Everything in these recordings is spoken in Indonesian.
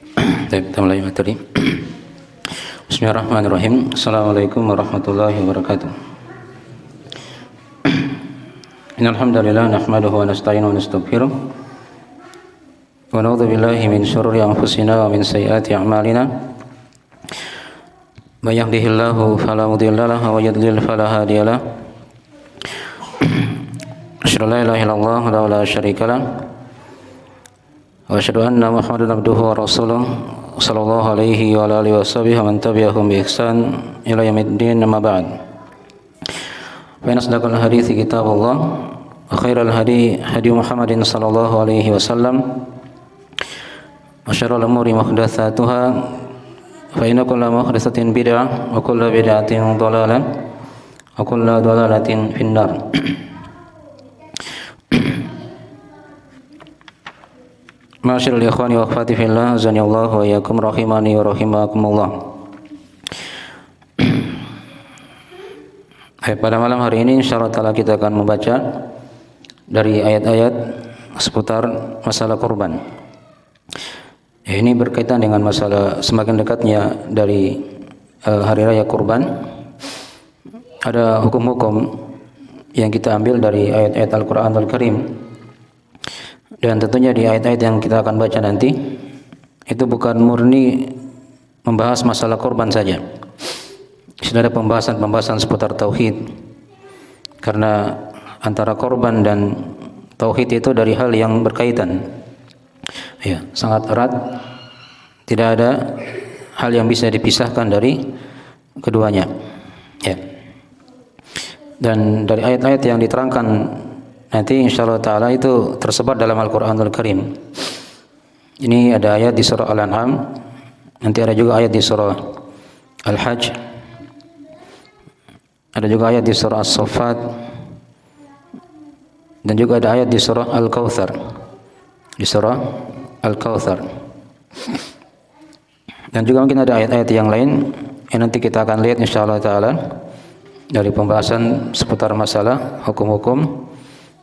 Baik, kita mulai materi. Bismillahirrahmanirrahim. Assalamualaikum warahmatullahi wabarakatuh. Innal hamdalillah nahmaduhu wa nasta'inuhu wa nastaghfiruh. Wa na'udzu billahi min syururi anfusina wa min sayyiati a'malina. May yahdihillahu fala mudilla lahu wa yudlil fala hadiya lahu. Asyhadu an la ilaha illallah wa la syarika lahu. Wa asyhadu anna Muhammadan abduhu wa rasuluh sallallahu alaihi wa alihi washabihi wa man tabi'ahum bi ihsan ila yaumiddin, amma ba'd. Fa inna asdaqal hadithi kitabullah wa khairal hadi Muhammadin sallallahu alaihi wasallam wa syarrul umuri muhdatsatuha fa inna kulla muhdatsatin bid'ah wa kulla bid'atin dhalalah wa kulla dhalalatin finnar. Ma'asyiral ikhwani wa akhwati fillah, azanillahu wa iyyakum rahimani wa rahimakumullah. Pada malam hari ini insyaallah taala kita akan membaca dari ayat-ayat seputar masalah kurban. Ini berkaitan dengan masalah semakin dekatnya dari hari raya kurban. Ada hukum-hukum yang kita ambil dari ayat-ayat Al-Qur'anul Karim. Dan tentunya di ayat-ayat yang kita akan baca nanti itu bukan murni membahas masalah korban saja. Sudah ada pembahasan seputar tauhid. Karena antara korban dan tauhid itu dari hal yang berkaitan. Ya, sangat erat. Tidak ada hal yang bisa dipisahkan dari keduanya. Ya. Dan dari ayat-ayat yang diterangkan nanti insyaallah ta'ala itu tersebar dalam Al-Quranul Karim. Ini ada ayat di surah Al-An'am, nanti ada juga ayat di surah Al-Hajj, ada juga ayat di surah As-Saffat, dan juga ada ayat di surah Al-Kautsar. Di surah Al-Kautsar. Dan juga mungkin ada ayat-ayat yang lain yang nanti kita akan lihat insyaallah ta'ala dari pembahasan seputar masalah hukum-hukum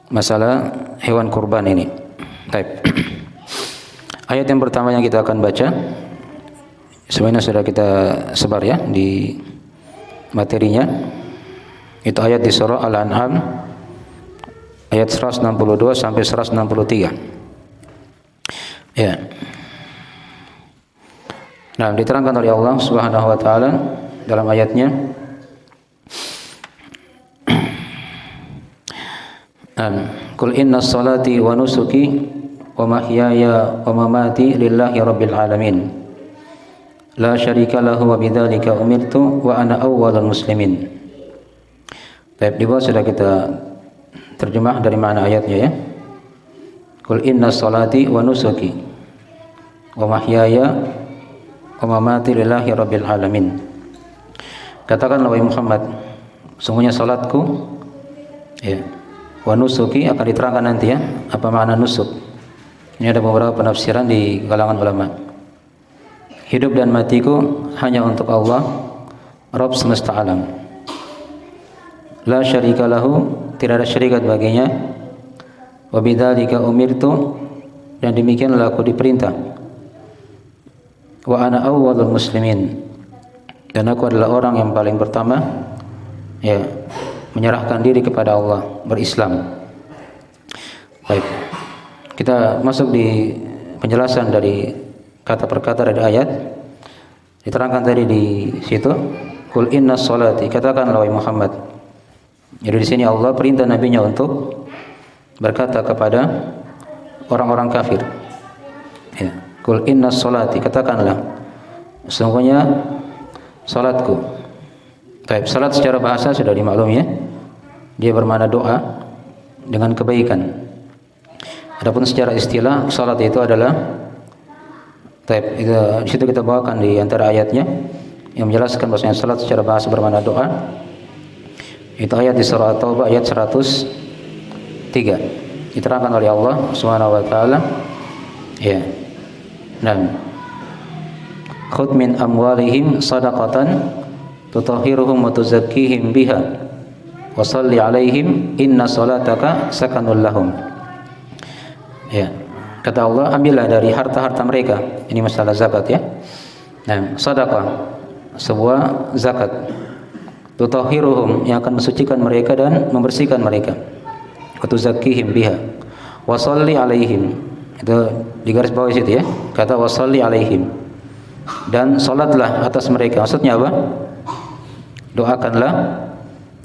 masalah hewan kurban ini. Baik. Ayat yang pertama yang kita akan baca sebenarnya sudah kita sebar ya di materinya. Itu ayat di surah Al-An'am ayat 162 sampai 163. Ya. Nah, diterangkan oleh Allah Subhanahu wa taala dalam ayatnya, Qul inna salati wa nusuki wa mahyaya wa mamati lillahi rabbil alamin la syarika lahu wa bidzalika umirtu wa ana awwalul muslimin. Baik, di bawah sudah kita terjemah dari mana ayatnya ya. Qul inna salati wa nusuki wa mahyaya wa mamati lillahi rabbil alamin. Katakanlah wahai Muhammad, sungguhnya salatku ya, wa nusuki akan diterangkan nanti ya apa makna nusuk. Ini ada beberapa penafsiran di kalangan ulama. Hidup dan matiku hanya untuk Allah, Rabb semesta alam. La syarika lahu, tidak ada syarikat baginya. Wa bidzalika umirtu, dan demikianlah aku diperintah. Wa ana awwalul muslimin, dan aku adalah orang yang paling pertama ya menyerahkan diri kepada Allah, berislam. Baik, kita masuk di penjelasan dari kata per kata dari ayat. Diterangkan tadi di situ, Qul inna sholati, katakanlah wahai Muhammad. Jadi di sini Allah perintah nabinya untuk berkata kepada orang-orang kafir. Ya, Qul inna sholati, katakanlah sesungguhnya salatku. Baik, salat secara bahasa sudah dimaklumi ya. Dia bermakna doa dengan kebaikan. Adapun secara istilah salat itu adalah di situ kita bawakan di antara ayatnya yang menjelaskan bahwasanya salat secara bahasa bermakna doa. Itu ayat di surah At-Taubah ayat 103. Diterangkan oleh Allah Subhanahu wa taala ya. Dan khudh min amwalihim shadaqatan tutahhiruhum wa tuzakkihim biha wa shalli alaihim inna salataka sakanul lahum. Ya. Kata Allah, ambillah dari harta-harta mereka. Ini masalah zakat ya. Nah, sedekah sebuah zakat. Tutahhiruhum, yang akan mensucikan mereka dan membersihkan mereka. Wa tuzakkihim biha. Wa shalli alaihim. Itu di garis bawah situ ya. Kata wa shalli alaihim. Dan salatlah atas mereka. Maksudnya apa? Doakanlah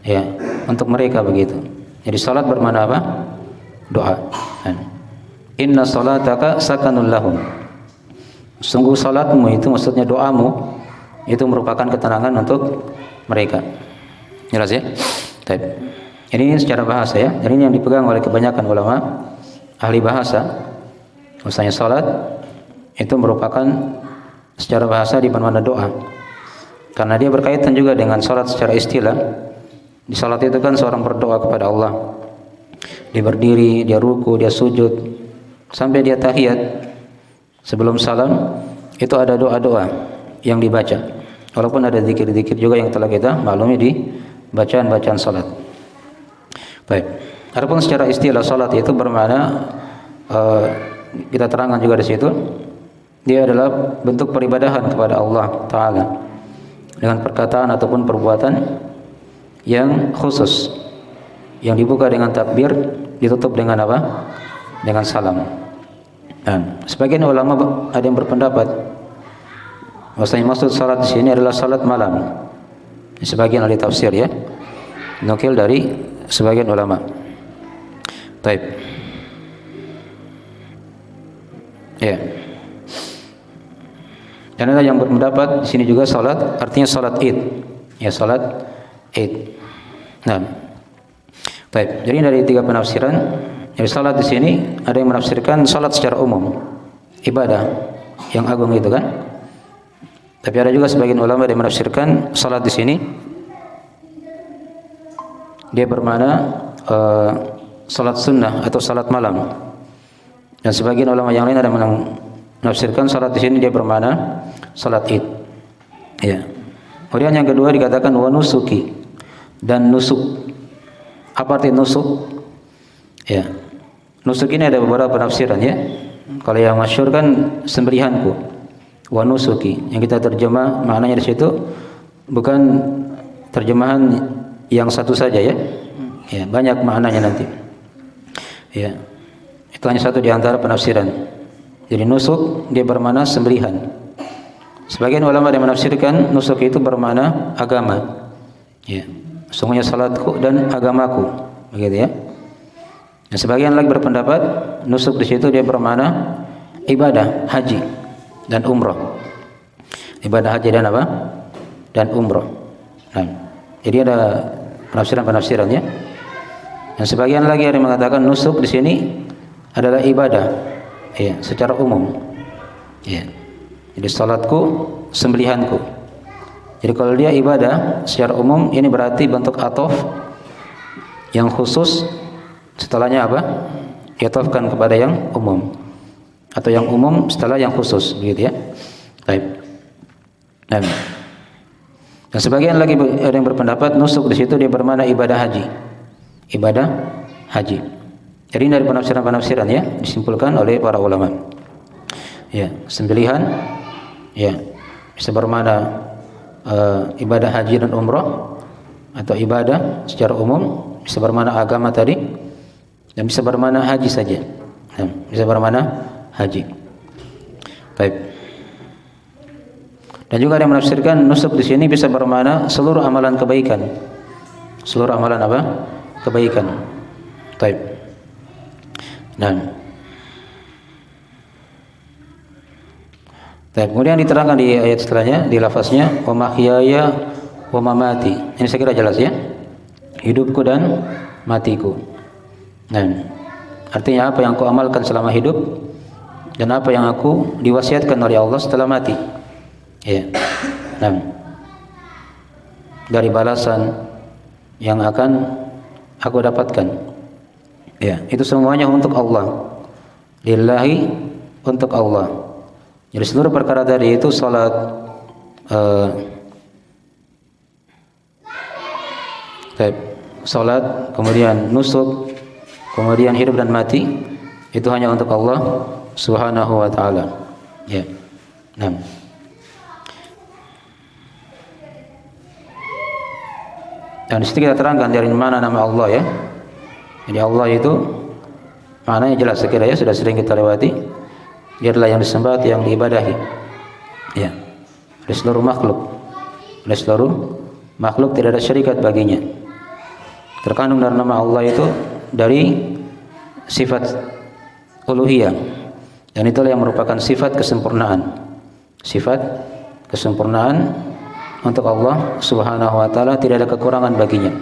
ya untuk mereka begitu. Jadi salat bermakna apa? Doa. Inna salataka sakanul lahum. Sungguh salatmu itu maksudnya doamu itu merupakan ketenangan untuk mereka. Jelas ya? Baik. Ini secara bahasa ya. Jadi ini yang dipegang oleh kebanyakan ulama ahli bahasa. Misalnya salat itu merupakan secara bahasa di mana doa. Karena dia berkaitan juga dengan salat secara istilah. Di salat itu kan seorang berdoa kepada Allah. Dia berdiri, dia ruku, dia sujud, sampai dia tahiyat. Sebelum salam itu ada doa-doa yang dibaca. Walaupun ada zikir-zikir juga yang telah kita maklumi di bacaan-bacaan salat. Baik. Adapun secara istilah salat itu bermakna kita terangkan juga di situ. Dia adalah bentuk peribadahan kepada Allah Ta'ala dengan perkataan ataupun perbuatan yang khusus, yang dibuka dengan takbir, ditutup dengan apa? Dengan salam. Nah, sebagian ulama ada yang berpendapat bahwasanya maksud salat di sini adalah salat malam. Sebagian ahli tafsir ya, nukil dari sebagian ulama. Baik. Ya. Dan ada yang berpendapat di sini juga salat artinya salat Id. Ya, salat Id. Nah. Baik. Jadi dari tiga penafsiran, jadi salat di sini ada yang menafsirkan salat secara umum, ibadah yang agung itu kan. Tapi ada juga sebagian ulama yang menafsirkan salat di sini dia bermakna salat sunnah atau salat malam. Dan sebagian ulama yang lain ada menafsirkan salat di sini dia bermakna salat Id. Ya. Kemudian yang kedua dikatakan wa nusuki, dan nusuk. Apa arti nusuk? Ya. Nusuk ini ada beberapa penafsiran ya. Kalau yang masyhur kan sembelihanku. Wa nusuki. Yang kita terjemah maknanya di situ bukan terjemahan yang satu saja ya. Ya, banyak maknanya nanti. Ya. Itu hanya satu di antara penafsiran. Jadi nusuk dia bermakna sembelihan. Sebagian ulama yang menafsirkan nusuk itu bermakna agama. Ya. Sungguhnya salatku dan agamaku, begitu ya. Dan sebagian lagi berpendapat nusuk di situ dia bermakna ibadah haji dan umrah. Ibadah haji dan apa? Dan umrah. Nah, jadi ada penafsiran-penafsiran ya. Dan sebagian lagi ada yang mengatakan nusuk di sini adalah ibadah, ya, secara umum. Ya. Jadi salatku, sembelihanku. Jadi kalau dia ibadah secara umum, ini berarti bentuk atof yang khusus. Setelahnya apa? Diatofkan kepada yang umum, atau yang umum setelah yang khusus, begitu ya. Baik. Dan sebagian lagi ada yang berpendapat nusuk di situ dia bermakna ibadah haji, ibadah haji. Jadi dari penafsiran-penafsiran ya disimpulkan oleh para ulama. Ya, sembelihan ya bisa bermakna ibadah haji dan umrah, atau ibadah secara umum bisa bermakna agama tadi, dan bisa bermakna haji saja. Nah, bisa bermakna haji. Baik. Dan juga ada yang menafsirkan nusuk di sini bisa bermakna seluruh amalan kebaikan. Seluruh amalan apa? Kebaikan. Baik. Dan kemudian diterangkan di ayat setelahnya, di lafaznya wa mahyaya wa mamati. Ini saya kira jelas ya. Hidupku dan matiku. Nah, artinya apa yang aku amalkan selama hidup dan apa yang aku diwasiatkan oleh Allah setelah mati. Ya. Nah, dari balasan yang akan aku dapatkan. Ya, itu semuanya untuk Allah. Lillahi, untuk Allah. Jadi seluruh perkara tadi itu salat, salat, kemudian nusuk, kemudian hidup dan mati, itu hanya untuk Allah Subhanahu wa taala. Ya. Nah. Dan di situ kita terangkan dari mana nama Allah ya. Jadi Allah itu maknanya jelas sekali ya, sudah sering kita lewati. Dia adalah yang disembah, yang diibadahi. Ya. Oleh seluruh makhluk. Oleh seluruh makhluk tidak ada syarikat baginya. Terkandung dalam nama Allah itu dari sifat uluhiyah. Dan itulah yang merupakan sifat kesempurnaan. Sifat kesempurnaan untuk Allah Subhanahu wa taala, tidak ada kekurangan baginya.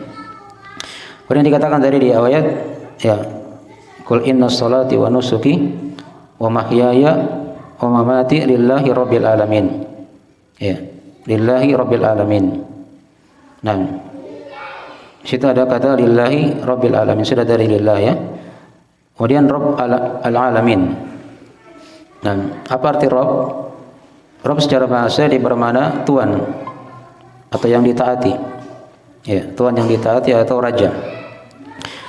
Kemudian dikatakan tadi di ayat ya, qul inna sholati wa nusuki wa mahyaya wa mamati lillahi rabbil alamin. Ya, lillahi rabbil alamin. Nah, situ ada kata lillahi rabbil alamin, sudah dari lillah ya. Kemudian rabb al-alamin. Nah, apa arti rabb? Rabb secara bahasa bermakna tuan atau yang ditaati. Ya, tuan yang ditaati atau raja.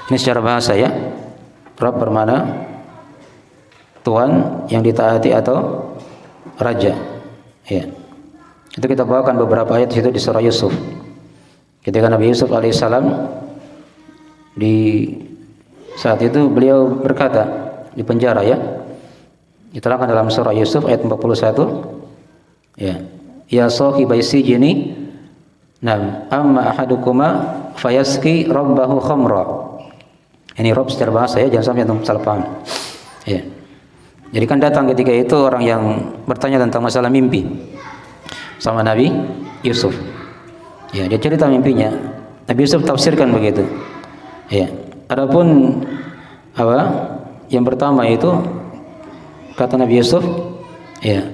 Ini secara bahasa ya. Rabb bermakna tuan yang ditaati atau raja. Ya. Itu kita bawakan beberapa ayat itu di surah Yusuf. Ketika Nabi Yusuf alaihissalam di saat itu beliau berkata di penjara ya. Diterangkan dalam surah Yusuf ayat 41. Ya. Ya sahibai sijni. Nah, amma ahadukuma fayaski rabbahu khamra. Ini Rabb secara bahasa ya, jangan sampai antum salah paham. Ya. Jadi kan datang ketika itu orang yang bertanya tentang masalah mimpi sama Nabi Yusuf. Ya, dia cerita mimpinya. Nabi Yusuf tafsirkan begitu. Ya. Adapun apa? Yang pertama itu kata Nabi Yusuf, ya,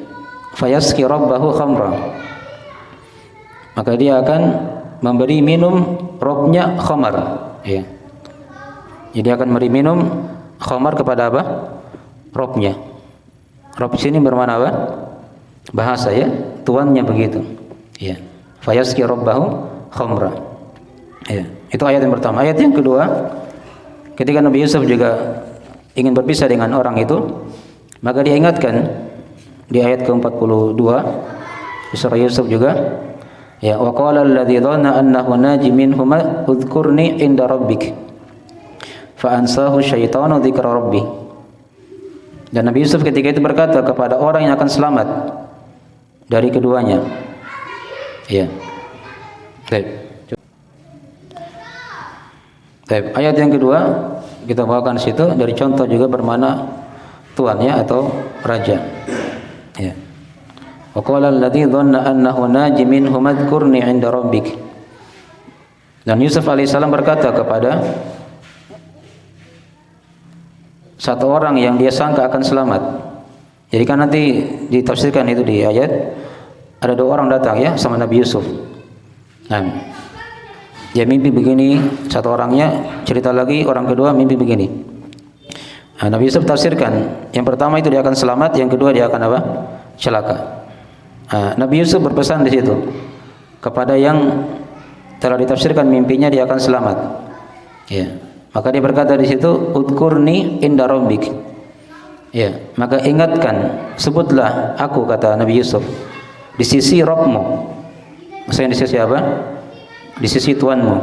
fayaski rabbahu khamra. Maka dia akan memberi minum Rabbnya khamar. Ya. Jadi akan memberi minum khamar kepada apa? Rabbnya. Rabb sini bermakna apa? Bahasa ya, tuannya begitu. Ya. Fayaski rabbahu khamra. Ya. Itu ayat yang pertama. Ayat yang kedua, ketika Nabi Yusuf juga ingin berpisah dengan orang itu, maka dia ingatkan di ayat ke-42 di surah Yusuf juga. Ya, wa qala alladzi dhanna annahu najim minhuma udhkurni inda rabbik fa ansahu syaitanu dzikra rabbi. Dan Nabi Yusuf ketika itu berkata kepada orang yang akan selamat dari keduanya. Ya. Baik. Baik, ayat yang kedua kita bawakan situ dari contoh juga bermakna tuannya atau raja. Ya. Wa qala alladzi dhanna annahu najim minhum adhkurni 'inda rabbik. Dan Yusuf alaihissalam berkata kepada satu orang yang dia sangka akan selamat. Jadi kan nanti ditafsirkan itu di ayat, ada dua orang datang ya sama Nabi Yusuf. Nah, dia mimpi begini, satu orangnya cerita lagi, orang kedua mimpi begini. Nah, Nabi Yusuf tafsirkan, yang pertama itu dia akan selamat, yang kedua dia akan apa? Celaka. Nah, Nabi Yusuf berpesan di situ kepada yang telah ditafsirkan mimpinya dia akan selamat. Ya, maka dia berkata di situ, udkurni inda rabbik. Ya, maka ingatkan, sebutlah aku, kata Nabi Yusuf, di sisi Rabbmu. Maksudnya di sisi apa? Di sisi Tuanmu.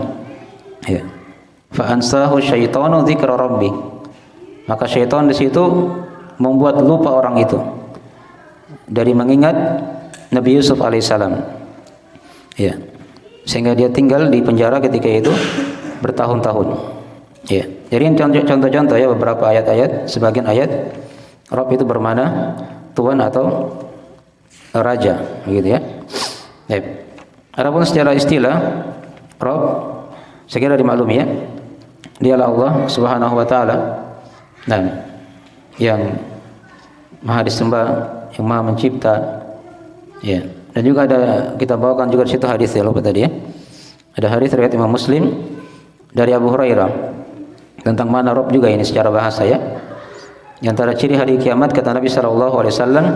Ya. Fa ansahu syaitanu dzikra rabbi. Maka syaitan di situ membuat lupa orang itu dari mengingat Nabi Yusuf alaihissalam. Ya. Sehingga dia tinggal di penjara ketika itu bertahun-tahun. Ya. Jadi contoh-contoh ya beberapa ayat-ayat, sebagian ayat Rabb itu bermakna tuan atau raja, begitu ya. Baik. Adapun secara istilah Rabb, saya kira dimaklumi ya, dialah Allah Subhanahu wa taala. Nah, yang maha disembah, yang maha mencipta. Ya. Dan juga ada, kita bawakan juga di situ hadis ya, lupa tadi ya. Ada hadis riwayat Imam Muslim dari Abu Hurairah tentang mana Rabb juga ini secara bahasa ya. Di antara ciri hari kiamat kata Nabi sallallahu alaihi wasallam,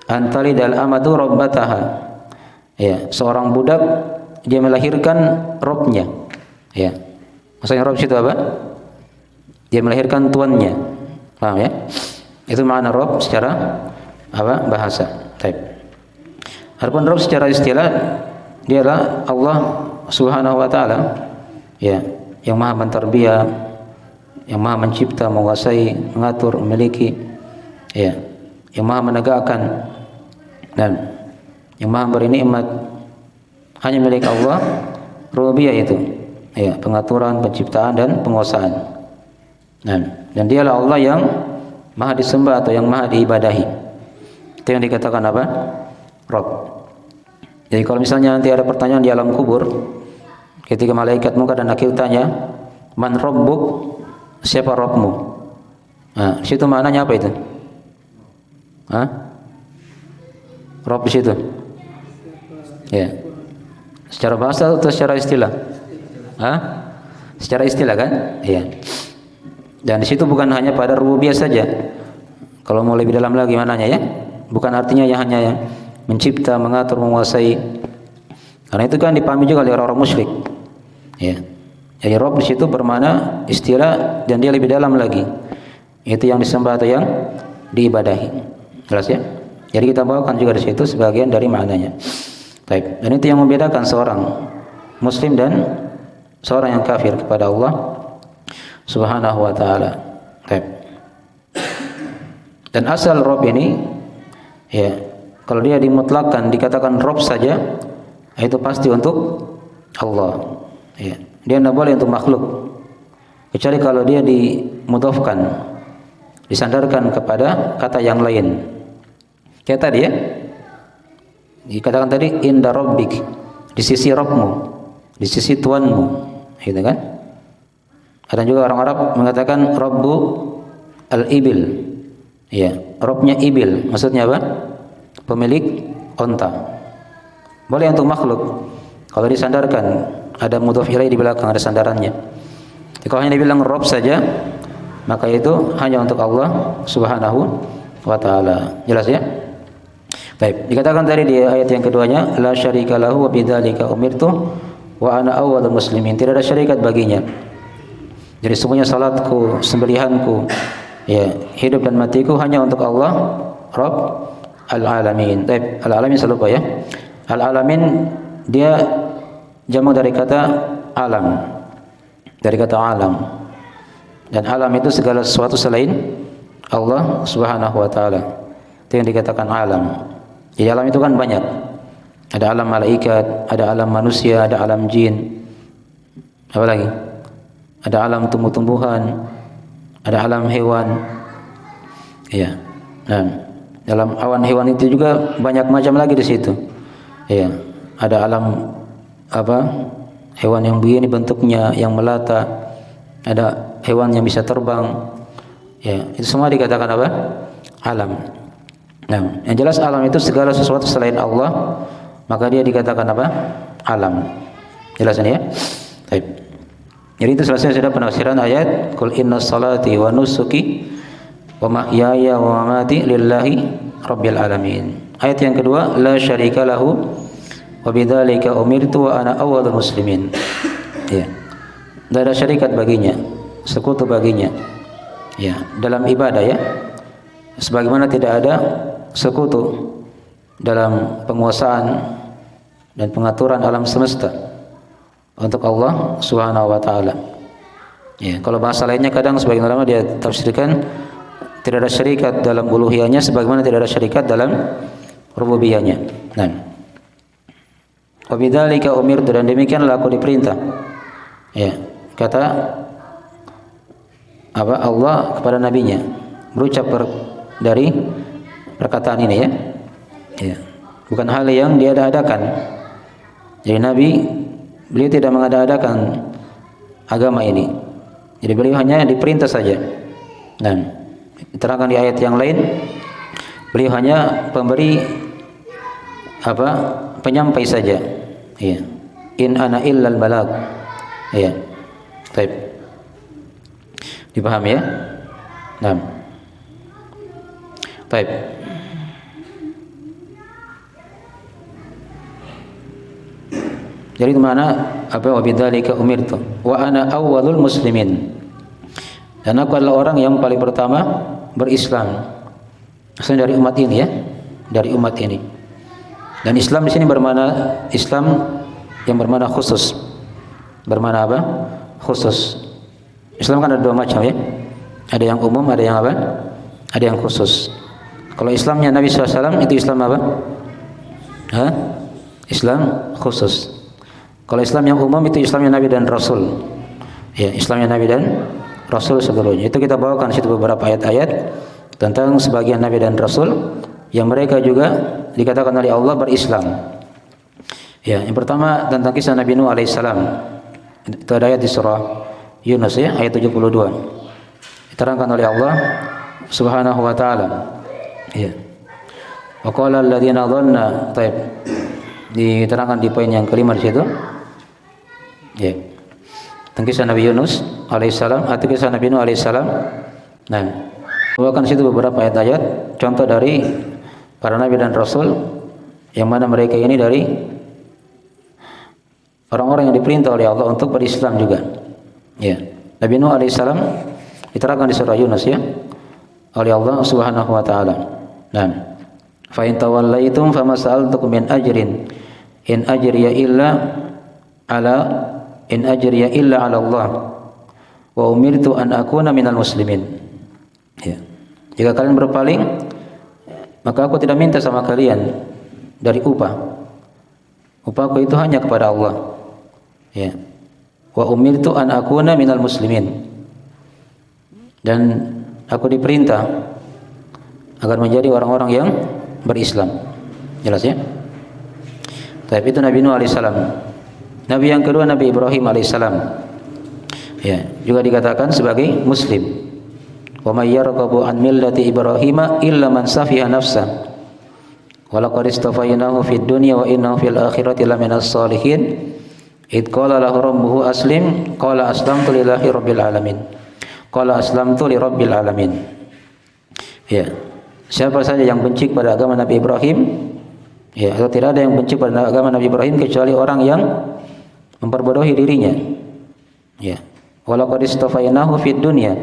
antalidal amatu rabbataha. Ya, seorang budak dia melahirkan Rabbnya. Ya. Maksudnya Rabb itu apa? Dia melahirkan tuannya. Paham ya? Itu makna Rabb secara apa? Bahasa. Baik. Adapun Rabb secara istilah dia adalah Allah Subhanahu wa taala, ya, yang Maha mentarbiyah, yang Maha mencipta, menguasai, mengatur, memiliki, ya, yang Maha menegakkan dan yang Maha memberi nikmat. Hanya milik Allah rububiyah itu, ya, pengaturan, penciptaan dan penguasaan. Dan dialah Allah yang Maha disembah atau yang Maha diibadahi. Itu yang dikatakan apa? Rabb. Jadi kalau misalnya nanti ada pertanyaan di alam kubur, ketika malaikat munkar dan nakir tanya, "Man rabbuk?" Siapa Rabbmu? Nah, di situ maknanya apa itu? Hah? Rabb di situ. Ya. Secara bahasa atau secara istilah? Hah? Secara istilah kan? Iya. Dan di situ bukan hanya pada rububiyah saja. Kalau mau lebih dalam lagi mananya ya? Bukan artinya yang hanya yang mencipta, mengatur, menguasai. Karena itu kan dipahami juga oleh orang-orang musyrik. Ya. Jadi Rabb di situ bermakna istilah dan dia lebih dalam lagi. Itu yang disembah atau yang diibadahi. Jelas ya? Jadi kita bawakan juga di situ sebagian dari maknanya. Baik. Dan itu yang membedakan seorang muslim dan seorang yang kafir kepada Allah Subhanahu wa taala. Baik. Dan asal Rabb ini, ya, kalau dia dimutlakkan dikatakan Rabb saja, itu pasti untuk Allah. Ya. Dia tidak boleh untuk makhluk, kecuali kalau dia dimudhafkan, disandarkan kepada kata yang lain. Kayak tadi ya, dikatakan tadi inda rabbik, di sisi Rabbmu, di sisi Tuanmu, gitu kan? Ada juga orang Arab mengatakan Rabbu al-ibil, ya, Rabbnya ibil, maksudnya apa? Pemilik onta. Boleh untuk makhluk kalau disandarkan, ada mudhaf ilaih di belakang, ada sandarannya. Kalau hanya dibilang Rabb saja, maka itu hanya untuk Allah Subhanahu wa taala. Jelas ya? Baik, dikatakan tadi di ayat yang keduanya, la syarika lahu wa bidzalika umirtu wa ana awwalul muslimin. Tidak ada syarikat baginya. Jadi semuanya salatku, sembelihanku, ya, hidup dan matiku hanya untuk Allah Rabb al-alamin. Baik, al-alamin saya lupa ya. Al-alamin dia jamak dari kata alam, dari kata alam, dan alam itu segala sesuatu selain Allah Subhanahu wa taala. Itu yang dikatakan alam. Di alam itu kan banyak, ada alam malaikat, ada alam manusia, ada alam jin, apa lagi, ada alam tumbuh-tumbuhan, ada alam hewan, ya. Nah, dalam awan hewan itu juga banyak macam lagi di situ, ya. Ada alam apa, hewan yang begini bentuknya, yang melata, ada hewan yang bisa terbang, ya, itu semua dikatakan apa? Alam. Nah, yang jelas alam itu segala sesuatu selain Allah, maka dia dikatakan apa? Alam. Jelas ini ya? Baik. Jadi itu selesai sudah penafsiran ayat Qul inna salati wa nusuki wa mahyaya wa mamati lillahi rabbil alamin. Ayat yang kedua, la syarika lahu wa bidzalika umirtu wa ana awwalul muslimin. Ya. Tidak ada syarikat baginya, sekutu baginya. Ya, dalam ibadah ya. Sebagaimana tidak ada sekutu dalam penguasaan dan pengaturan alam semesta untuk Allah Subhanahu wa taala. Ya, kalau bahasa lainnya kadang sebagian ulama dia tafsirkan tidak ada syarikat dalam uluhiyahnya sebagaimana tidak ada syarikat dalam rububiyahnya. Nah, wa bidzalika umirtu, dan demikianlah aku diperintah. Ya, kata apa Allah kepada nabinya, berucap dari perkataan ini ya. Ya. Bukan hal yang diada-adakan. Jadi Nabi beliau tidak mengada-adakan agama ini. Jadi beliau hanya diperintah saja. Nah, diterangkan di ayat yang lain, beliau hanya pemberi apa? Penyampai saja. Iya. In ana illal balag. Iya. Baik. Dipahami ya? Nah. Baik. Jadi di mana apa wa bidzalika umirtu wa ana awwalul muslimin. Dan aku adalah orang yang paling pertama berislam. Asalnya dari umat ini ya, dari umat ini. Dan Islam di sini bermakna Islam yang bermakna khusus. Bermakna apa? Khusus. Islam kan ada dua macam ya. Ada yang umum, ada yang apa? Ada yang khusus. Kalau Islamnya Nabi SAW itu Islam apa? Hah? Islam khusus. Kalau Islam yang umum itu Islamnya Nabi dan Rasul. Ya, Islamnya Nabi dan Rasul seluruhnya. Itu kita bawakan situ beberapa ayat-ayat tentang sebagian Nabi dan Rasul yang mereka juga dikatakan oleh Allah berislam. Ya, yang pertama tentang kisah Nabi Nuh alaihissalam. Itu ada ayat di surah Yunus ya, ayat 72. Diterangkan oleh Allah Subhanahu wa taala. Ya. Wa qala alladziina dhanna, taib. Diterangkan di poin yang kelima di situ. Ya. Tentang kisah Nabi Yunus alaihissalam atau kisah Nabi Nuh alaihissalam. Nah, bawakan situ beberapa ayat-ayat contoh dari para nabi dan rasul yang mana mereka ini dari orang-orang yang diperintah oleh Allah untuk berislam juga. Ya. Nabi Nuh alaihissalam diterangkan di surah Yunus ya oleh Allah Subhanahu wa taala. Nah, fa in tawallaitum famas'altukum min ajrin in ajriya illa 'ala Allah wa umirtu an akuna minal muslimin. Ya. Jika kalian berpaling, maka aku tidak minta sama kalian dari upah. Upahku itu hanya kepada Allah. Ya. Wa umirtu an akuna minal muslimin. Dan aku diperintah agar menjadi orang-orang yang berislam. Jelas ya? Tapi itu Nabi Nuh alaihissalam. Nabi yang kedua Nabi Ibrahim alaihissalam. Ya, juga dikatakan sebagai muslim. Wa may yarghabu an millati Ibrahim illa man safiha nafsa. Wa laqad istafainahu fid dunya wa innahu fil akhirati laminas shalihin. Id qala lahu rabbuhu aslim qala aslamtu lillahi rabbil alamin. Qala aslamtu li rabbil alamin. Ya. Siapa saja yang benci kepada agama Nabi Ibrahim, ya, atau tidak ada yang benci pada agama Nabi Ibrahim kecuali orang yang memperbodohi dirinya. Ya. Walaqad istafainahu fid dunya.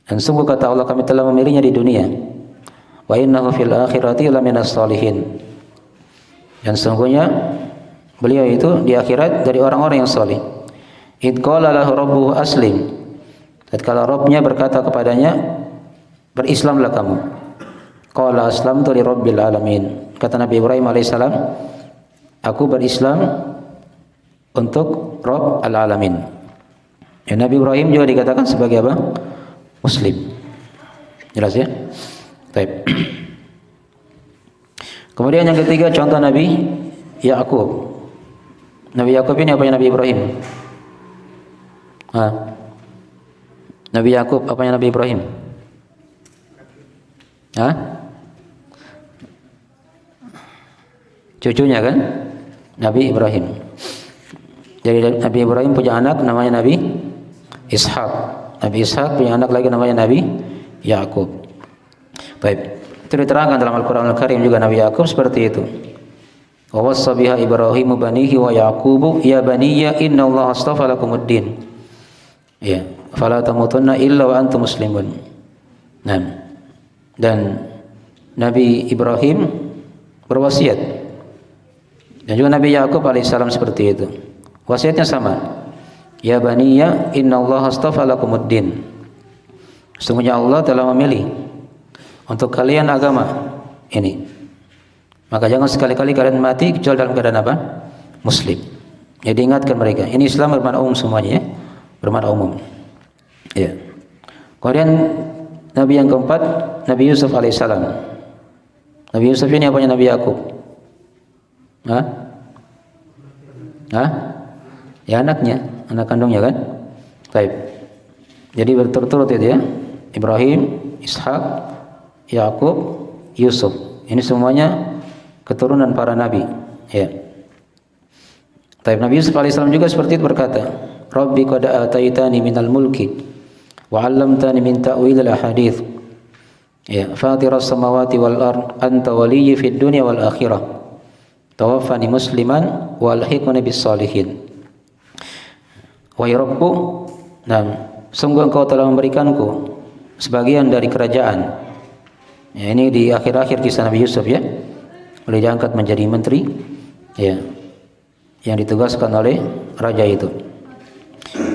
Dan sungguh kata Allah kami telah memilihnya di dunia. Wa innahu fil akhirati laminas shalihin. Dan sungguhnya beliau itu di akhirat dari orang-orang yang saleh. Id qala lahu rabbuhu aslim. Tatkala Rabbnya berkata kepadanya, berislamlah kamu. Qala aslamtu li rabbil alamin. Kata Nabi Ibrahim alaihissalam, aku berislam untuk Rabb al-alamin. Ya, Nabi Ibrahim juga dikatakan sebagai apa? Muslim. Jelas ya? Baik. Kemudian yang ketiga contoh Nabi Yakub. Nabi Yakub ini apanya Nabi Ibrahim? Nabi Yakub apanya Nabi Ibrahim? Cucunya kan? Nabi Ibrahim. Jadi Nabi Ibrahim punya anak namanya Nabi Ishak. Nabi Ishak punya anak lagi namanya Nabi Yakub. Baik. Itu diterangkan dalam Al-Qur'an Al-Karim juga Nabi Yakub seperti itu. Wa wassa biha Ibrahimu banihi wa Yaqubu ya baniya innallaha astafa lakumuddin. Ya, fala tamutunna illa wa antum muslimun. Nah, dan Nabi Ibrahim berwasiat. Dan juga Nabi Yakub alaihissalam seperti itu. Wasiatnya sama. Ya baniya innallaha astafa lakumuddin. Sesungguhnya Allah telah memilih untuk kalian agama ini. Maka jangan sekali-kali kalian mati kecuali dalam keadaan apa? Muslim. Jadi ingatkan mereka. Ini Islam bermakna umum semuanya ya. Bermakna umum. Ya. Kemudian Nabi yang keempat Nabi Yusuf alaihissalam. Nabi Yusuf ini apanya Nabi Yakub? Ya anaknya, anak kandungnya kan? Baik. Jadi berturut-turut itu ya. Ibrahim, Ishak, Yakub, Yusuf. Ini semuanya keturunan para nabi. Ya. Baik, Nabi Yusuf alaihissalam juga seperti itu berkata, Rabbi qad ataitani minal mulki wa 'allamtani min ta'wilil ahadits. Ya, fatiras samawati wal ard anta waliyyi fid dunya wal akhirah. Tawaffani musliman wa alhiqni bis salihin. Wahai Rabbku, sungguh engkau telah memberikanku sebagian dari kerajaan. Ya, ini di akhir-akhir kisah Nabi Yusuf ya. Boleh diangkat menjadi menteri ya, yang ditugaskan oleh raja itu.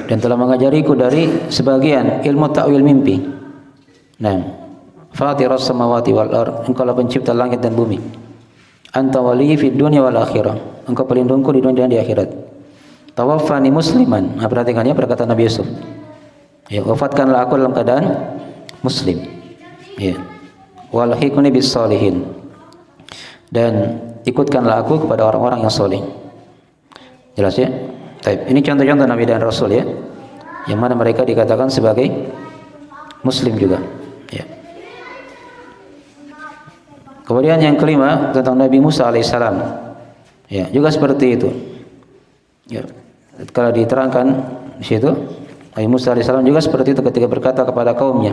Dan telah mengajariku dari sebagian ilmu ta'wil mimpi. Nah, Fatiras samawati wal ard, engkau lah pencipta langit dan bumi. Anta waliyyi fid dunya wal akhirah, engkau pelindungku di dunia dan di akhirat. Tawaffani musliman. Nah, perhatikan ya perkataan Nabi Yusuf. Ya, wafatkanlah aku dalam keadaan muslim. Ya. Walhiqni bis sholihin. Dan ikutkanlah aku kepada orang-orang yang soleh. Jelas ya? Baik. Ini contoh-contoh Nabi dan Rasul ya, yang mana mereka dikatakan sebagai Muslim juga. Ya. Kemudian yang kelima tentang Nabi Musa alaihissalam. Ya, juga seperti itu. Ya. Kalau diterangkan di situ, Nabi Musa alaihissalam juga seperti itu ketika berkata kepada kaumnya.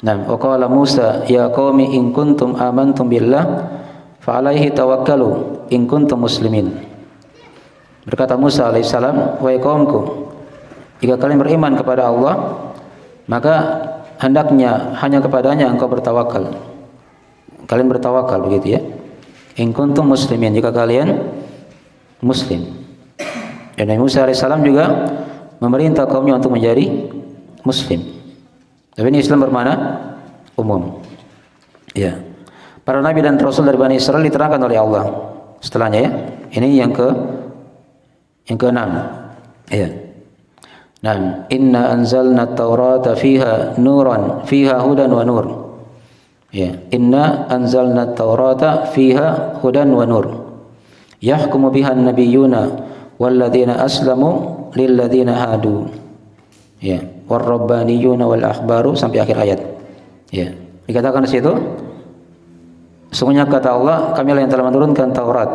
Nah, wa qala Musa ya qaumi in kuntum amantum billah fa'alaihi tawakkalu in kuntum muslimin. Berkata Musa alaihissalam, wahai kaumku, jika kalian beriman kepada Allah, maka hendaknya hanya kepadanya engkau bertawakal. Kalian bertawakal begitu ya. In kuntum muslimin, jika kalian muslim. Dan Nabi Musa alaihissalam juga memerintah kaumnya untuk menjadi muslim. Tapi ini Islam bermakna umum. Ya. Para nabi dan rasul dari Bani Israel diterangkan oleh Allah. Setelahnya ya. Ini yang keenam. Ya. Nah, inna anzalna at-taurata fiha nuran, fiha hudan wa nur. Ya, inna anzalna at-taurata fiha hudan wa nur. Yahkumu biha an-nabiyyuna walladzina aslamu lilladzina hadu. Ya, war-rabbaniyuna wal ahbaru sampai akhir ayat. Ya. Dikatakan di situ, sesungguhnya kata Allah, kamilah yang telah menurunkan Taurat.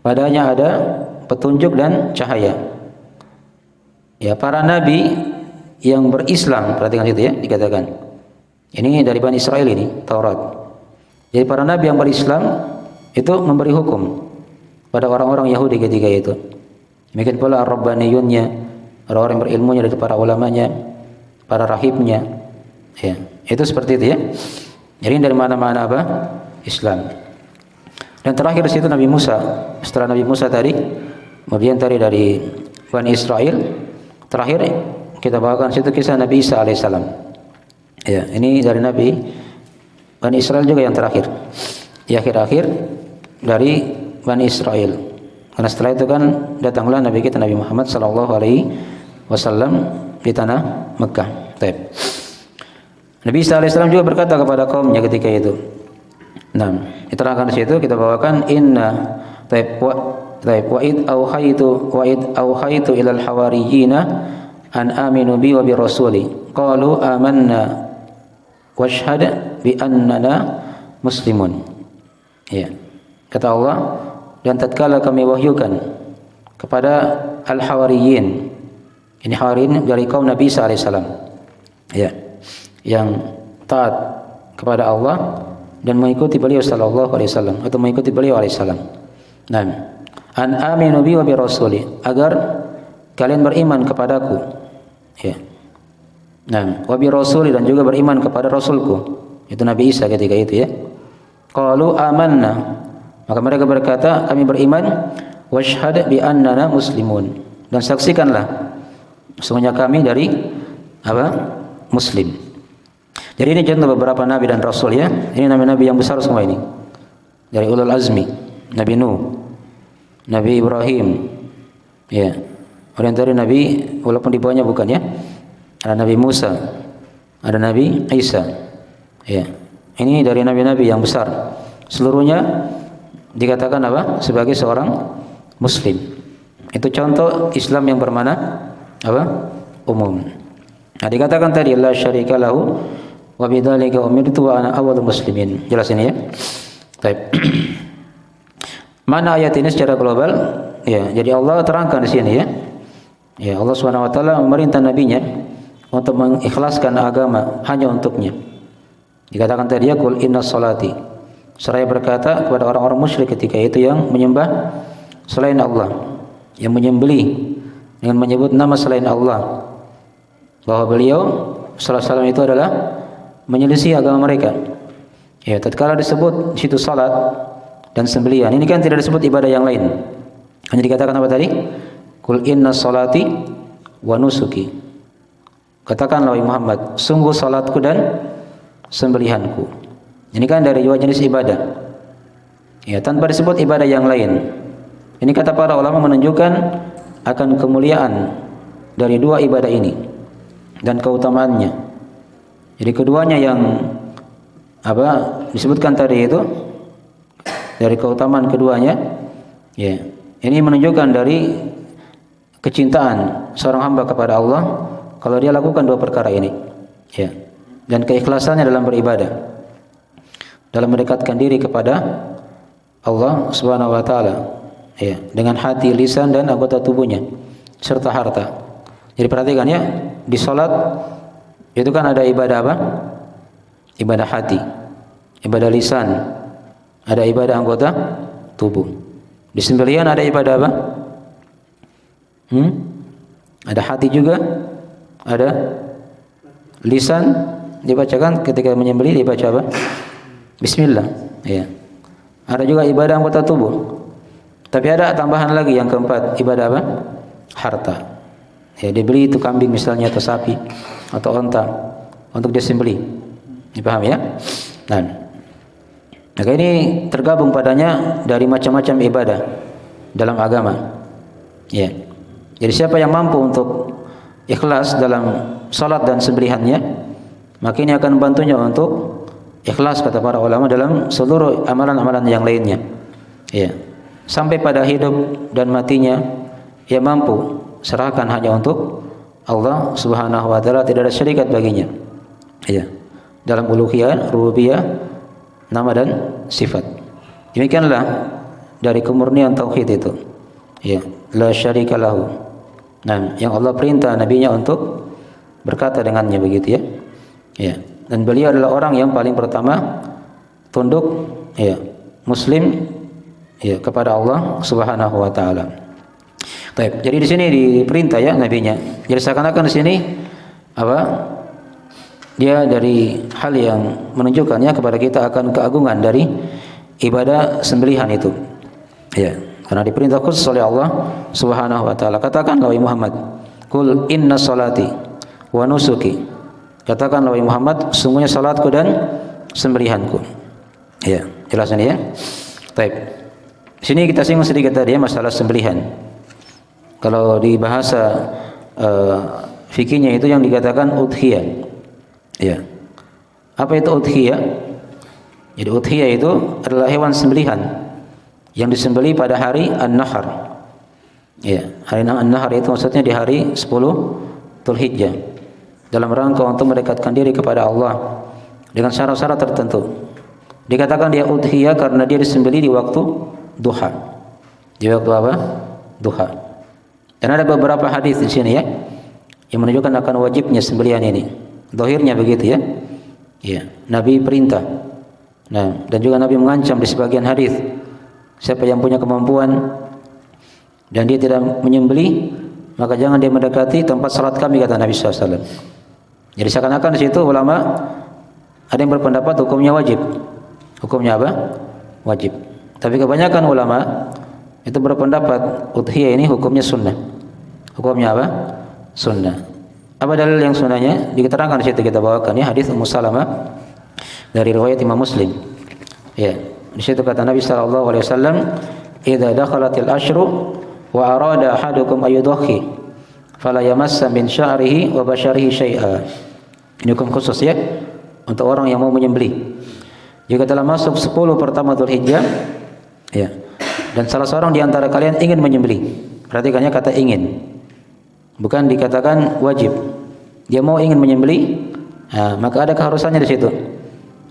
Padanya ada petunjuk dan cahaya. Ya, para nabi yang berislam, perhatikan situ ya, dikatakan. Ini dari Bani Israel ini, Taurat. Jadi para nabi yang berislam itu memberi hukum pada orang-orang Yahudi ketika itu. Demikian pula ar-rabbaniyunnya, orang-orang yang berilmunya dari para ulamanya, para rahibnya. Ya, itu seperti itu ya. Jadi dari mana-mana apa? Islam. Dan terakhir di situ Nabi Musa. Setelah Nabi Musa tadi, kemudian tadi dari Bani Israel, terakhir kita bawakan situ kisah Nabi Isa alaihissalam. Ya, ini dari Nabi Bani Israel juga yang terakhir. Di akhir-akhir dari Bani Israel. Karena setelah itu kan datanglah Nabi kita Nabi Muhammad sallallahu alaihi wasallam di tanah Mekah. Baik. Nabi Isa alaihissalam juga berkata kepada kaumnya ketika itu. Nah, diterangkan di situ kita bawakan inna wa id auhaitu ilal hawariyina an aminu bi wa bi rasuli qalu amanna washhad bi annana muslimun. Ya. Kata Allah, dan tatkala kami wahyukan kepada al-hawariyin. Ini hawariyin dari kaum Nabi Isa alaihissalam. Ya. Yang taat kepada Allah dan mengikuti beliau sallallahu alaihi wasallam atau mengikuti beliau alaihi salam. Nah, an aminu bi wa bi rasuli, agar kalian beriman kepadaku. Ya. Nah, wa bi rasuli, dan juga beriman kepada rasulku. Itu Nabi Isa ketika itu ya. Qalu amanna, maka mereka berkata kami beriman, washhad bi annana muslimun, dan saksikanlah sesungguhnya kami dari apa? Muslim. Jadi ini contoh beberapa nabi dan rasul ya. Ini nabi-nabi yang besar semua ini. Dari ulul azmi, Nabi Nuh, Nabi Ibrahim. Ya. Kemudian dari nabi walaupun di bawahnya bukan ya. Ada Nabi Musa, ada Nabi Isa. Ya. Ini dari nabi-nabi yang besar. Seluruhnya dikatakan apa? Sebagai seorang muslim. Itu contoh Islam yang bermakna apa? Umum. Nah, dikatakan tadi la syarika lahu wa bidzalika umirtu wa ana awwalul muslimin. Jelas ini ya. Baik. Mana ayat ini secara global? Ya, jadi Allah terangkan di sini ya. Ya, Allah Subhanahu wa taala memerintah nabinya untuk mengikhlaskan agama hanya untuknya. Dikatakan tadi ya qul innas salati. Seraya berkata kepada orang-orang musyrik ketika itu yang menyembah selain Allah, yang menyembelih dengan menyebut nama selain Allah, bahwa beliau sallallahu alaihi wasallam itu adalah menyelisih agama mereka. Ya, tatkala disebut di situ salat dan sembelihan, ini kan tidak disebut ibadah yang lain. Hanya dikatakan apa tadi? Qul inna salati wa nusuki. Katakanlah wahai Muhammad, sungguh salatku dan sembelihanku. Ini kan dari dua jenis ibadah. Ya, tanpa disebut ibadah yang lain. Ini kata para ulama menunjukkan akan kemuliaan dari dua ibadah ini dan keutamaannya. Jadi keduanya yang disebutkan tadi itu dari keutamaan keduanya, ya. Ini menunjukkan dari kecintaan seorang hamba kepada Allah kalau dia lakukan dua perkara ini, ya. Dan keikhlasannya dalam beribadah, dalam mendekatkan diri kepada Allah Subhanahu wa taala, ya, dengan hati, lisan dan anggota tubuhnya serta harta. Jadi perhatikan ya, di salat itu kan ada ibadah apa? Ibadah hati, ibadah lisan, ada ibadah anggota tubuh. Di sembelihan ada ibadah apa? Ada hati juga, ada lisan, dibacakan ketika menyembelih dibaca apa? Bismillah, ya. Ada juga ibadah anggota tubuh. Tapi ada tambahan lagi yang keempat, ibadah apa? Harta. Ya, dibeli itu kambing misalnya atau sapi atau onta untuk disembelih. Dipaham ya? Nah, maka ini tergabung padanya dari macam-macam ibadah dalam agama. Ya. Jadi siapa yang mampu untuk ikhlas dalam salat dan sembelihannya, maka ini akan membantunya untuk ikhlas kata para ulama dalam seluruh amalan-amalan yang lainnya. Ya. Sampai pada hidup dan matinya ia mampu serahkan hanya untuk Allah Subhanahu wa taala, tidak ada syarikat baginya. Ya. Dalam uluhiyah, rububiyah, nama dan sifat. Demikianlah dari kemurnian tauhid itu. Ya, la syarika lahu. Nah, yang Allah perintah nabinya untuk berkata dengannya begitu ya. Ya. Dan beliau adalah orang yang paling pertama tunduk ya, muslim ya kepada Allah Subhanahu wa taala. Baik, jadi di sini diperintah ya nabinya. Jadi seakan-akan di sini dia dari hal yang menunjukkannya kepada kita akan keagungan dari ibadah sembelihan itu. Ya, karena diperintah khusus oleh Allah Subhanahu wa taala. Katakanlah wahai Muhammad, qul inna salati wa nusuki. Katakanlah wahai Muhammad, sungguhnya salatku dan sembelihanku. Ya, jelas ini ya. Baik. Di sini kita singgung sedikit tadi ya masalah sembelihan. Kalau di bahasa fikihnya itu yang dikatakan udhiyah. Ya. Apa itu udhiyah? Jadi udhiyah itu adalah hewan sembelihan yang disembelih pada hari An-Nahr. Ya, hari An-Nahr itu maksudnya di hari 10 Dzulhijjah. Dalam rangka untuk mendekatkan diri kepada Allah dengan syarat-syarat tertentu. Dikatakan dia udhiyah karena dia disembelih di waktu duha. Di waktu apa? Duha. Dan ada beberapa hadis di sini ya yang menunjukkan akan wajibnya sembelihan ini. Zahirnya begitu ya. Ya, Nabi perintah. Nah, dan juga Nabi mengancam di sebagian hadis, siapa yang punya kemampuan dan dia tidak menyembelih, maka jangan dia mendekati tempat salat kami, kata Nabi SAW. Jadi seakan-akan di situ ulama ada yang berpendapat hukumnya wajib. Hukumnya apa? Wajib. Tapi kebanyakan ulama itu berpendapat udhiyah ini hukumnya sunnah. Hukumnya apa? Sunnah. Apa dalil yang sunnahnya? Diterangkan di situ kita bawakan ya hadis Ummu Salamah dari riwayat Imam Muslim. Ya, di situ kata Nabi sallallahu alaihi wasallam, "Idza dakhalatil asyru wa arada ahadukum ayyudhi fala yamassa min sya'rihi wa basyarihi syai'a." Ini hukum khusus ya untuk orang yang mau menyembelih. Jika telah masuk 10 pertama Dzulhijjah, ya, dan salah seorang di antara kalian ingin menyembelih. Perhatikannya kata ingin. Bukan dikatakan wajib. Dia mau ingin menyembelih, maka ada keharusannya di situ.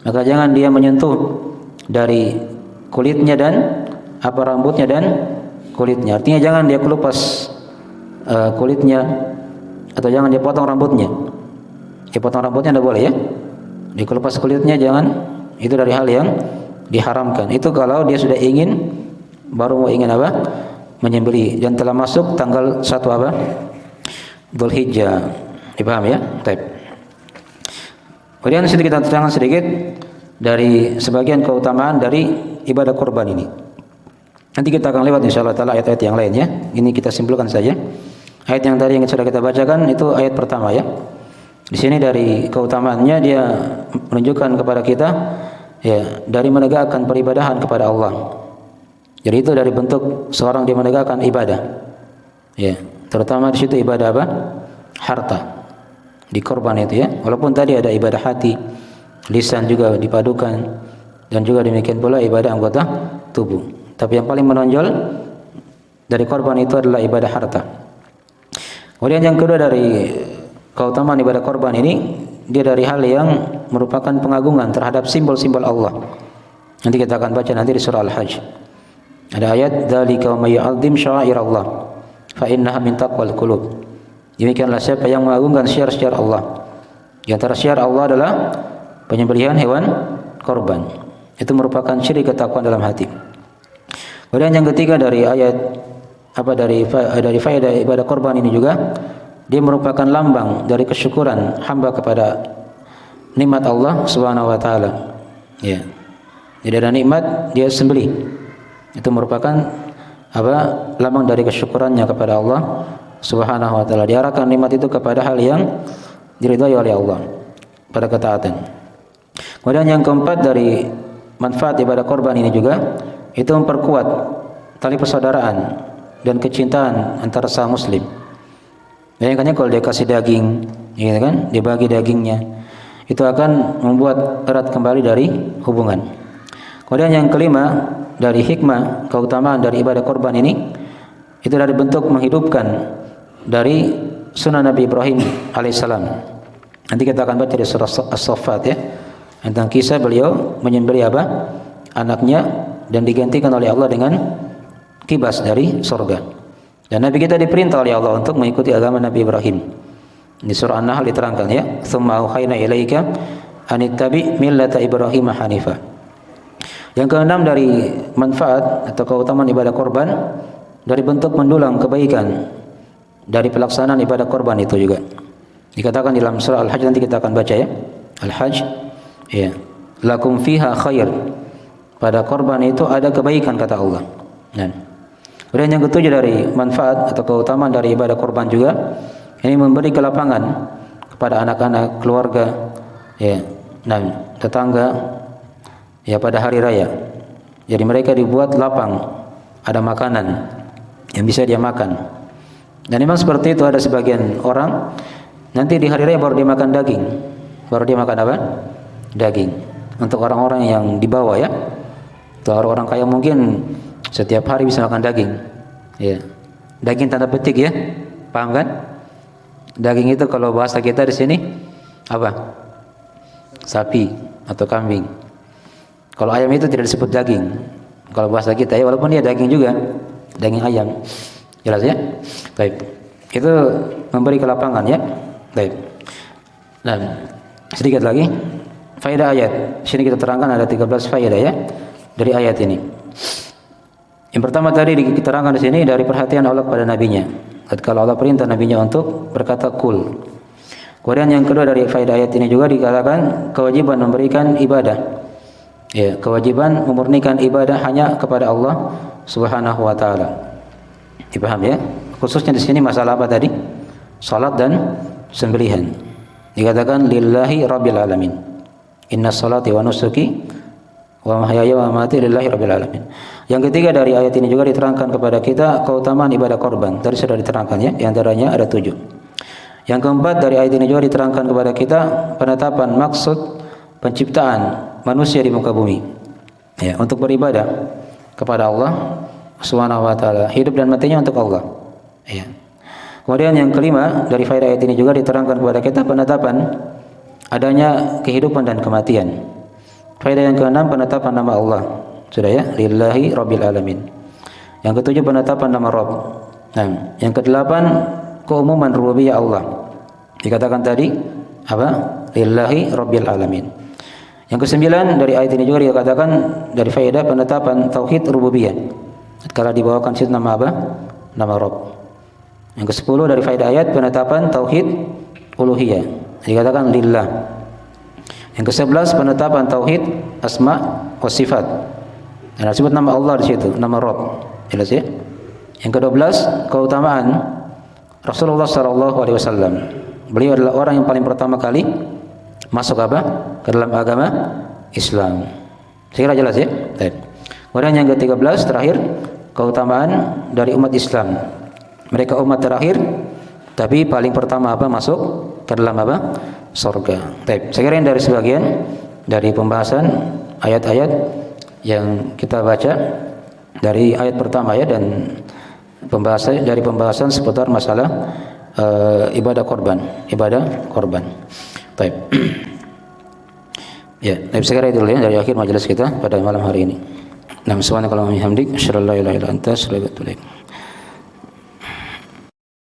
Maka jangan dia menyentuh dari kulitnya dan rambutnya dan kulitnya. Artinya jangan dia kelupas kulitnya atau jangan dia potong rambutnya. Dia potong rambutnya tidak boleh ya. Dikelupas kulitnya jangan. Itu dari hal yang diharamkan. Itu kalau dia sudah ingin baru mau ingin menyembelih dan telah masuk tanggal 1 Dzulhijjah. Dipaham ya? Baik. Kemudian kita terangkan sedikit dari sebagian keutamaan dari ibadah kurban ini. Nanti kita akan lewat insyaallah taala ayat-ayat yang lainnya. Ini kita simpulkan saja. Ayat yang tadi yang sudah kita bacakan itu ayat pertama ya. Di sini dari keutamaannya dia menunjukkan kepada kita ya dari menegakkan peribadahan kepada Allah. Jadi itu dari bentuk seorang dia menegakkan ibadah. Ya, terutama di situ ibadah apa? Harta. Di korban itu ya. Walaupun tadi ada ibadah hati, lisan juga dipadukan dan juga demikian pula ibadah anggota tubuh. Tapi yang paling menonjol dari korban itu adalah ibadah harta. Kemudian yang kedua dari keutamaan ibadah korban ini, dia dari hal yang merupakan pengagungan terhadap simbol-simbol Allah. Nanti kita akan baca nanti di surah Al-Hajj. Ada ayat dzalika wa may yu'azzim sya'airallah fa innaha min taqwal qulub. Demikianlah siapa yang mengagungkan syiar-syiar Allah. Di antara syiar Allah adalah penyembelihan hewan korban. Itu merupakan ciri ketakwaan dalam hati. Kemudian yang ketiga dari ayat dari faedah ibadah korban ini juga dia merupakan lambang dari kesyukuran hamba kepada nikmat Allah Subhanahu wa taala. Ya. Jadi ada nikmat dia sembelih. Itu merupakan lambang dari kesyukurannya kepada Allah Subhanahu wa taala. Diarahkan nikmat itu kepada hal yang diridhai oleh Allah pada ketaatan. Kemudian yang keempat dari manfaat ibadah korban ini juga itu memperkuat tali persaudaraan dan kecintaan antara sesama muslim. Bayangkannya kalau dia kasih daging, gitu kan, dia bagi dagingnya, itu akan membuat erat kembali dari hubungan. Kemudian yang kelima dari hikmah keutamaan dari ibadah korban ini, itu dari bentuk menghidupkan dari sunnah Nabi Ibrahim alaihissalam. Nanti kita akan baca di surah As-Saffat ya, tentang kisah beliau menyembelih anaknya dan digantikan oleh Allah dengan kibas dari surga. Dan Nabi kita diperintah oleh Allah untuk mengikuti agama Nabi Ibrahim. Di surah An-Nahl diterangkan ya, "Tsumma auhayna ilaika an ittabi' millata Ibrahim hanifa." Yang keenam dari manfaat atau keutamaan ibadah korban dari bentuk mendulang kebaikan dari pelaksanaan ibadah korban itu juga. Dikatakan dalam surah Al-Hajj, nanti kita akan baca ya. Al-Hajj ya, "Lakum fiha khair." Pada korban itu ada kebaikan kata Allah. Nah, kemudian yang ketujuh dari manfaat atau keutamaan dari ibadah korban juga ini memberi kelapangan kepada anak-anak, keluarga, ya, dan tetangga, ya pada hari raya. Jadi mereka dibuat lapang, ada makanan yang bisa dia makan. Dan memang seperti itu, ada sebagian orang nanti di hari raya baru dia makan daging, baru dia makan apa? Daging. Untuk orang-orang yang di bawah ya, atau orang-orang kaya mungkin setiap hari bisa makan daging. Ya. Daging tanda petik ya. Paham kan? Daging itu kalau bahasa kita di sini apa? Sapi atau kambing. Kalau ayam itu tidak disebut daging. Kalau bahasa kita ya, walaupun dia daging juga, daging ayam. Jelas ya? Baik. Itu memberi kelapangan ya. Baik. Nah, sedikit lagi faedah ayat. Sini kita terangkan ada 13 faedah ya dari ayat ini. Yang pertama tadi diterangkan di sini dari perhatian Allah kepada nabinya. Kalau Allah perintah nabinya untuk berkata kul. Kemudian yang kedua dari faedah ayat ini juga dikatakan kewajiban memberikan ibadah. Ya, kewajiban memurnikan ibadah hanya kepada Allah Subhanahu wa taala. Dipaham ya? Khususnya di sini masalah apa tadi? Salat dan sembelihan. Dikatakan lillahi rabbil alamin. Inna salati wa nusuki wa mahyaya wa mamati lillahi rabbil alamin. Yang ketiga dari ayat ini juga diterangkan kepada kita keutamaan ibadah korban. Tadi sudah diterangkan ya, di antaranya ada 7. Yang keempat dari ayat ini juga diterangkan kepada kita penetapan maksud penciptaan manusia di muka bumi. Ya, untuk beribadah kepada Allah Subhanahu wa taala, hidup dan matinya untuk Allah. Ya. Kemudian yang kelima dari faedah ayat ini juga diterangkan kepada kita penetapan adanya kehidupan dan kematian. Faedah yang keenam penetapan nama Allah. Sudah ya, lillahi rabbil alamin. Yang ketujuh penetapan nama Rabb. Nah, yang kedelapan keumuman rububiyah Allah. Dikatakan tadi apa? Lillahi rabbil alamin. Yang kesembilan dari ayat ini juga dikatakan dari faedah penetapan tauhid rububiyah. Kalau dibawakan situ nama apa? Nama Rabb. Yang ke-10 dari faedah ayat penetapan tauhid uluhiyah. Dikatakan lillah. Yang ke-11 penetapan tauhid asma wa sifat. Dan disebut nama Allah di situ, nama Rabb. Jelas ya? Yang ke-12 keutamaan Rasulullah sallallahu alaihi wasallam. Beliau adalah orang yang paling pertama kali masuk apa? Ke dalam agama Islam. Saya kira jelas ya? Baik. Kemudian yang ke-13 terakhir keutamaan dari umat Islam. Mereka umat terakhir tapi paling pertama apa masuk ke dalam apa? Surga. Baik. Saya kira ini dari sebagian dari pembahasan ayat-ayat yang kita baca dari ayat pertama ya, dan pembahasan seputar masalah ibadah korban. Baik. Ya, saya kira itu dulu ya dari akhir majelis kita pada malam hari ini. Subhanakallahumma wa bihamdik, asyhadu an la ilaha illa anta, astaghfiruka wa atubu ilaik.